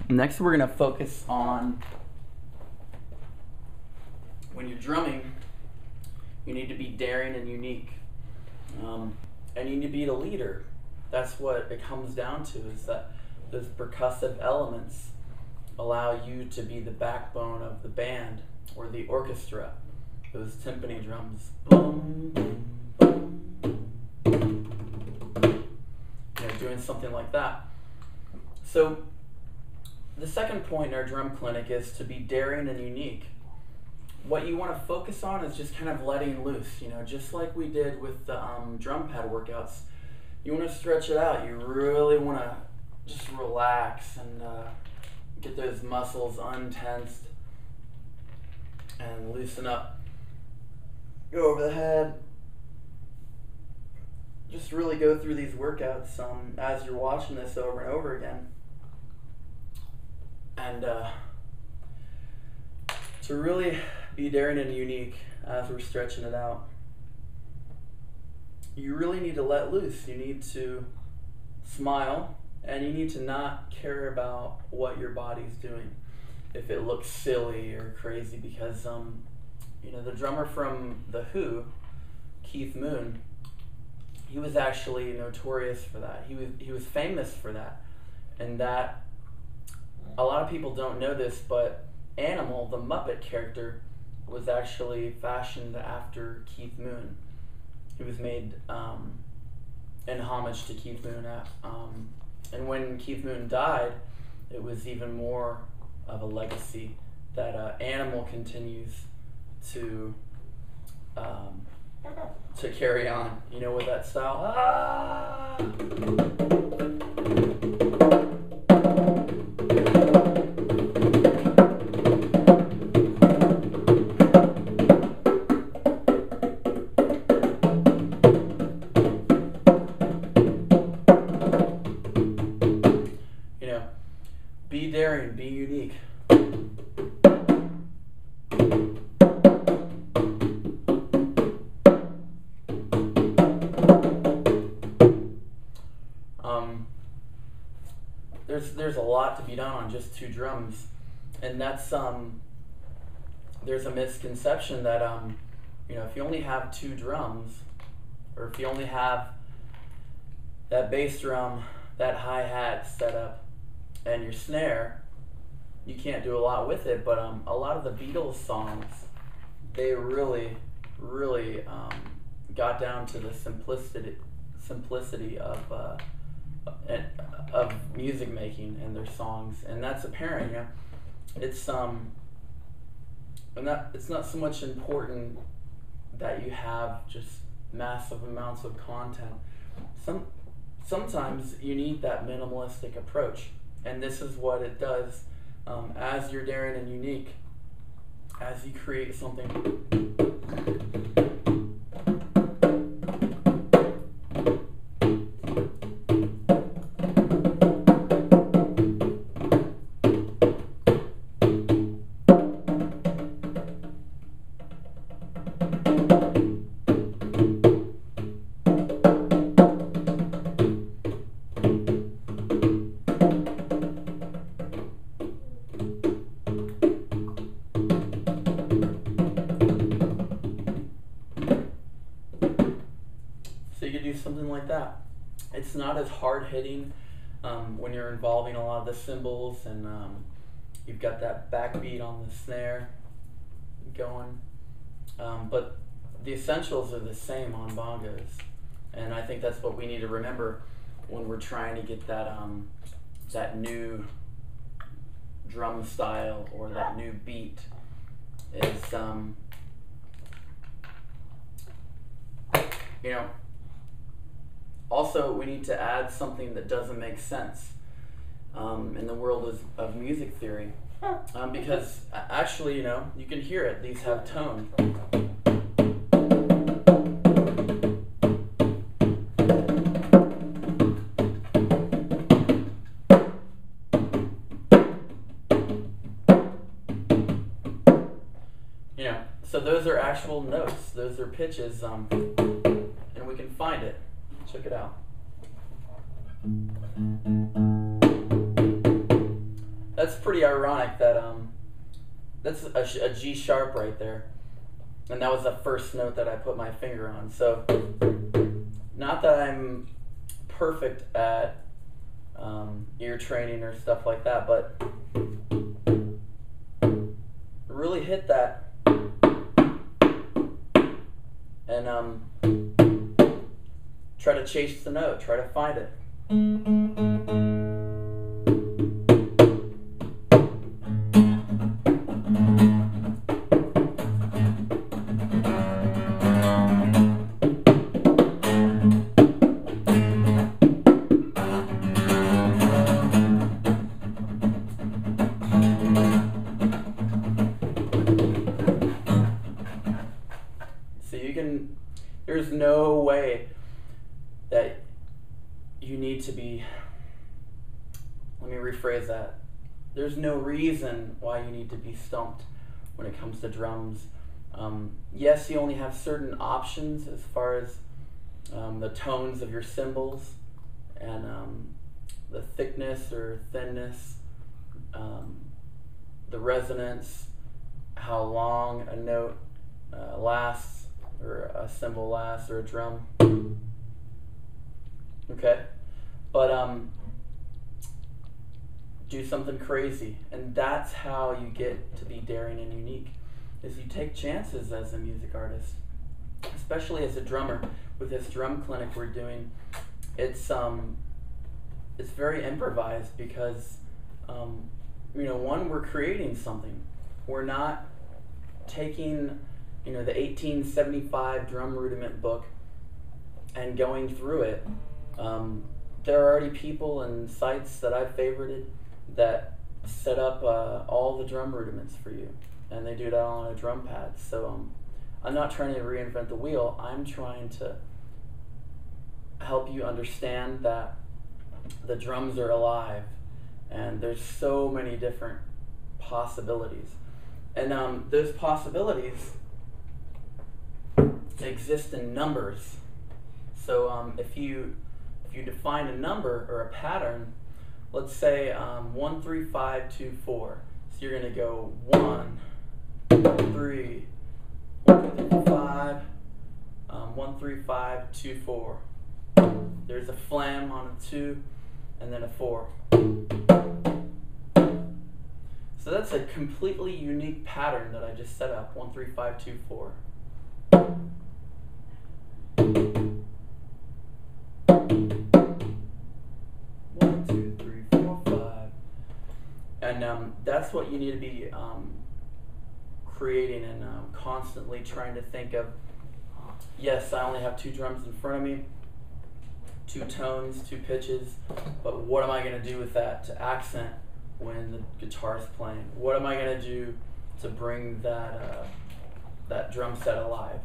Next, we're going to focus on when you're drumming, you need to be daring and unique. And you need to be the leader. That's what it comes down to, is that those percussive elements allow you to be the backbone of the band or the orchestra. Those timpani drums. Boom, boom, boom, boom. You know, doing something like that. So the second point in our drum clinic is to be daring and unique. What you want to focus on is just kind of letting loose, you know, just like we did with the drum pad workouts. You want to stretch it out. You really want to just relax and get those muscles untensed and loosen up. Go over the head. Just really go through these workouts as you're watching this over and over again. And to really be daring and unique as we're stretching it out, you really need to let loose. You need to smile, and you need to not care about what your body's doing, if it looks silly or crazy, because you know, the drummer from The Who, Keith Moon, he was actually notorious for that. He was famous for that, and that a lot of people don't know this, but Animal, the Muppet character, was actually fashioned after Keith Moon. He was made in homage to Keith Moon. And when Keith Moon died, it was even more of a legacy that Animal continues to carry on. You know, with that style. Ah! Be daring, be unique. There's a lot to be done on just two drums, and that's there's a misconception that you know, if you only have two drums, or if you only have that bass drum, that hi-hat set up, and your snare, you can't do a lot with it. But a lot of the Beatles songs, they really got down to the simplicity of music making in their songs, and that's apparent. You know, it's it's not so much important that you have just massive amounts of content. Sometimes you need that minimalistic approach. And this is what it does as you're daring and unique, as you create something. Something like that. It's not as hard hitting when you're involving a lot of the cymbals, and you've got that backbeat on the snare going, but the essentials are the same on bongos, and I think that's what we need to remember when we're trying to get that that new drum style or that new beat is you know. Also, we need to add something that doesn't make sense in the world of music theory, because actually, you know, you can hear it. These have tone. You know, so those are actual notes. Those are pitches, and we can find it. Check it out. That's pretty ironic that that's a G sharp right there, and that was the first note that I put my finger on. So not that I'm perfect at ear training or stuff like that, but really hit that and try to chase the note, try to find it. There's no way that you need to be, let me rephrase that. There's no reason why you need to be stumped when it comes to drums. Yes, you only have certain options as far as the tones of your cymbals and the thickness or thinness, the resonance, how long a note lasts, or a cymbal lasts, or a drum. Okay? But do something crazy. And that's how you get to be daring and unique, is you take chances as a music artist. Especially as a drummer. With this drum clinic we're doing, it's very improvised because one, we're creating something. We're not taking the 1875 drum rudiment book and going through it. There are already people and sites that I've favorited that set up all the drum rudiments for you, and they do that on a drum pad. So I'm not trying to reinvent the wheel. I'm trying to help you understand that the drums are alive, and there's so many different possibilities. And those possibilities exist in numbers. So if you define a number or a pattern, let's say 1 3 5 2 4. So you're going to go 1 3 1 3 5 1 3 5 2 4. There's a flam on a 2 and then a 4. So that's a completely unique pattern that I just set up. 1 3 5 2 4. 1 2 3 4 5. And that's what you need to be creating and constantly trying to think of. Yes, I only have 2 drums in front of me, 2 tones, 2 pitches, but what am I going to do with that to accent when the guitar's playing? What am I going to do to bring that drum set alive?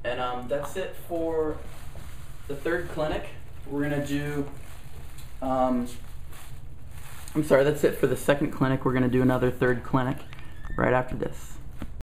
And that's it for the third clinic. We're going to do, that's it for the second clinic. We're going to do another third clinic right after this.